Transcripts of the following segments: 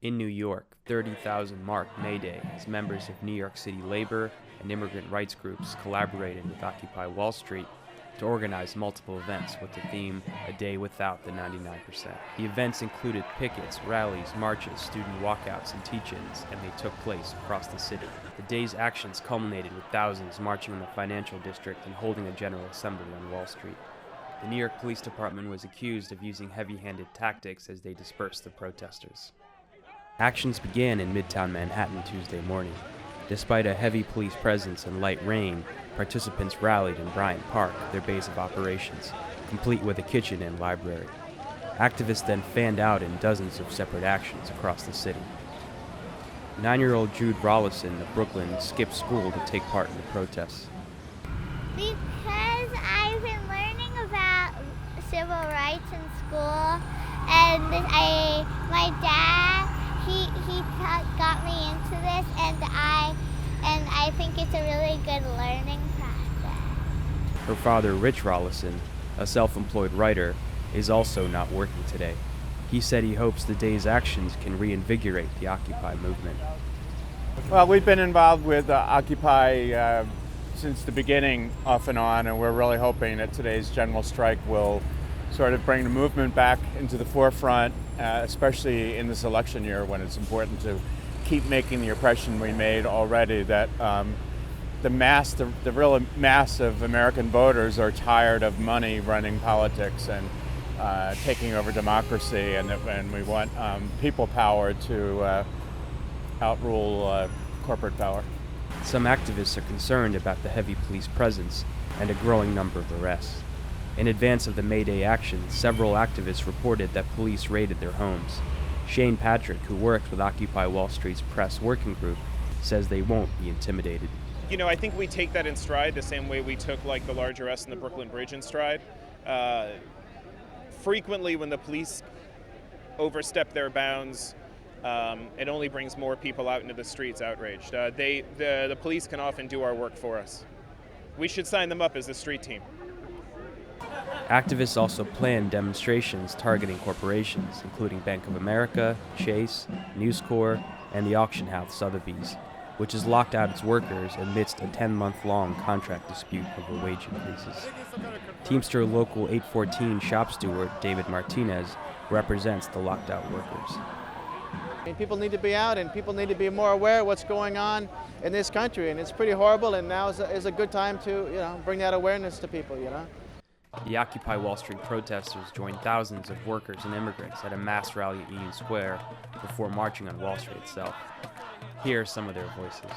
In New York, 30,000 marked May Day as members of New York City labor and immigrant rights groups collaborated with Occupy Wall Street to organize multiple events with the theme, A Day Without the 99%. The events included pickets, rallies, marches, student walkouts, and teach-ins, and they took place across the city. The day's actions culminated with thousands marching in the financial district and holding a general assembly on Wall Street. The New York Police Department was accused of using heavy-handed tactics as they dispersed the protesters. Actions began in Midtown Manhattan Tuesday morning. Despite a heavy police presence and light rain, participants rallied in Bryant Park, their base of operations, complete with a kitchen and library. Activists then fanned out in dozens of separate actions across the city. 9-year-old Jude Rollison of Brooklyn skipped school to take part in the protests. Because I've been learning about civil rights in school, and my dad, he got me into this, and I think it's a really good learning process. Her father, Rich Rollison, a self-employed writer, is also not working today. He said he hopes the day's actions can reinvigorate the Occupy movement. Well, we've been involved with Occupy since the beginning, off and on, and we're really hoping that today's general strike will sort of bring the movement back into the forefront, especially in this election year when it's important to keep making the impression we made already that the real mass of American voters are tired of money running politics and taking over democracy, and we want people power to outrule corporate power. Some activists are concerned about the heavy police presence and a growing number of arrests. In advance of the May Day action, several activists reported that police raided their homes. Shane Patrick, who works with Occupy Wall Street's press working group, says they won't be intimidated. You know, I think we take that in stride the same way we took like the large arrest in the Brooklyn Bridge in stride. Frequently when the police overstep their bounds, it only brings more people out into the streets outraged. The police can often do our work for us. We should sign them up as a street team. Activists also planned demonstrations targeting corporations, including Bank of America, Chase, News Corp, and the auction house Sotheby's, which has locked out its workers amidst a 10-month-long contract dispute over wage increases. Teamster Local 814 shop steward David Martinez represents the locked-out workers. People need to be out, and people need to be more aware of what's going on in this country, and it's pretty horrible, and now is a good time to bring that awareness to people. The Occupy Wall Street protesters joined thousands of workers and immigrants at a mass rally at Union Square before marching on Wall Street itself. Here are some of their voices.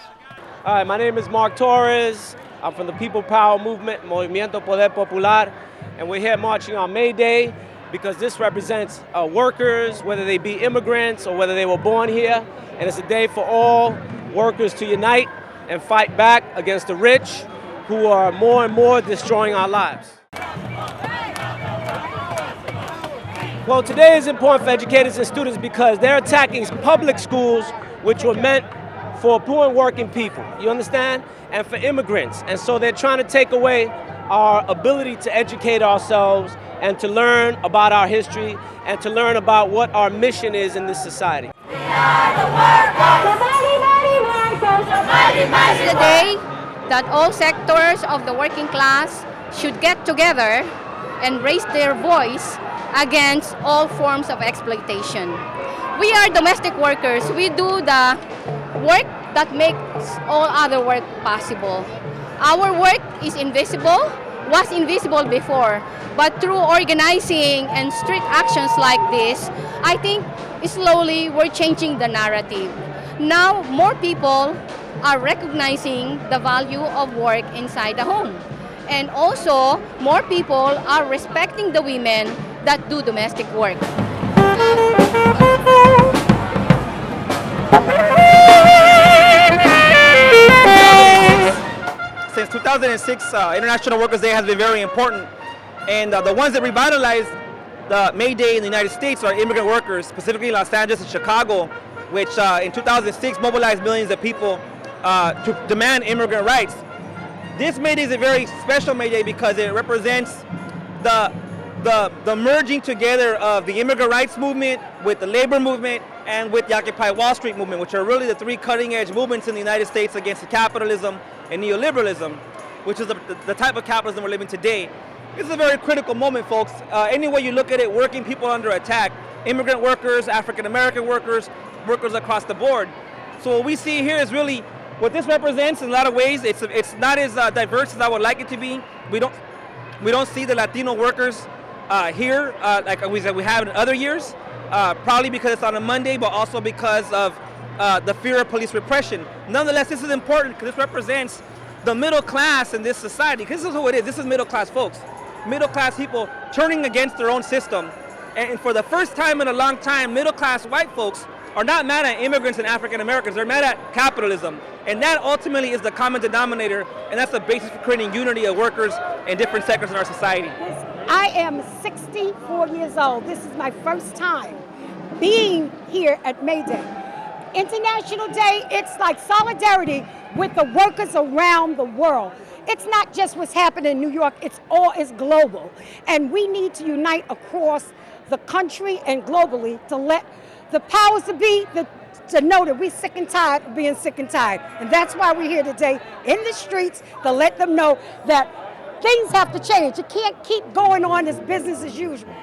Hi, my name is Mark Torres. I'm from the People Power Movement, Movimiento Poder Popular, and we're here marching on May Day because this represents workers, whether they be immigrants or whether they were born here, and it's a day for all workers to unite and fight back against the rich who are more and more destroying our lives. Well, today is important for educators and students because they're attacking public schools which were meant for poor and working people, you understand? And for immigrants. And so they're trying to take away our ability to educate ourselves and to learn about our history and to learn about what our mission is in this society. We are the workers! It's the day that all sectors of the working class should get together and raise their voice against all forms of exploitation. We are domestic workers. We do the work that makes all other work possible. Our work is invisible, was invisible before, but through organizing and street actions like this, I think slowly we're changing the narrative. Now more people are recognizing the value of work inside the home. And also, more people are respecting the women that do domestic work. Since 2006, International Workers' Day has been very important. And the ones that revitalized the May Day in the United States are immigrant workers, specifically Los Angeles and Chicago, which in 2006 mobilized millions of people to demand immigrant rights. This May Day is a very special May Day because it represents the merging together of the immigrant rights movement with the labor movement and with the Occupy Wall Street movement, which are really the three cutting-edge movements in the United States against capitalism and neoliberalism, which is the type of capitalism we're living today. This is a very critical moment, folks. Any way you look at it, working people under attack, immigrant workers, African-American workers, workers across the board. So what we see here is really what this represents in a lot of ways. It's not as diverse as I would like it to be. We don't see the Latino workers here like we have in other years, probably because it's on a Monday, but also because of the fear of police repression. Nonetheless, this is important because this represents the middle class in this society. Because this is who it is. This is middle class folks. Middle class people turning against their own system. And for the first time in a long time, middle class white folks are not mad at immigrants and African Americans. They're mad at capitalism. And that ultimately is the common denominator, and that's the basis for creating unity of workers in different sectors in our society. I am 64 years old. This is my first time being here at May Day. International Day, it's like solidarity with the workers around the world. It's not just what's happening in New York, it's global. And we need to unite across the country and globally to let the powers that be to know that we're sick and tired of being sick and tired. And that's why we're here today in the streets to let them know that things have to change. You can't keep going on as business as usual.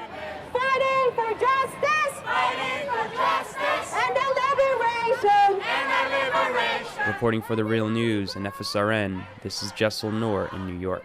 Fighting for justice! Fighting for justice! And a liberation! And a liberation! Reporting for The Real News and FSRN, this is Jessel Noor in New York.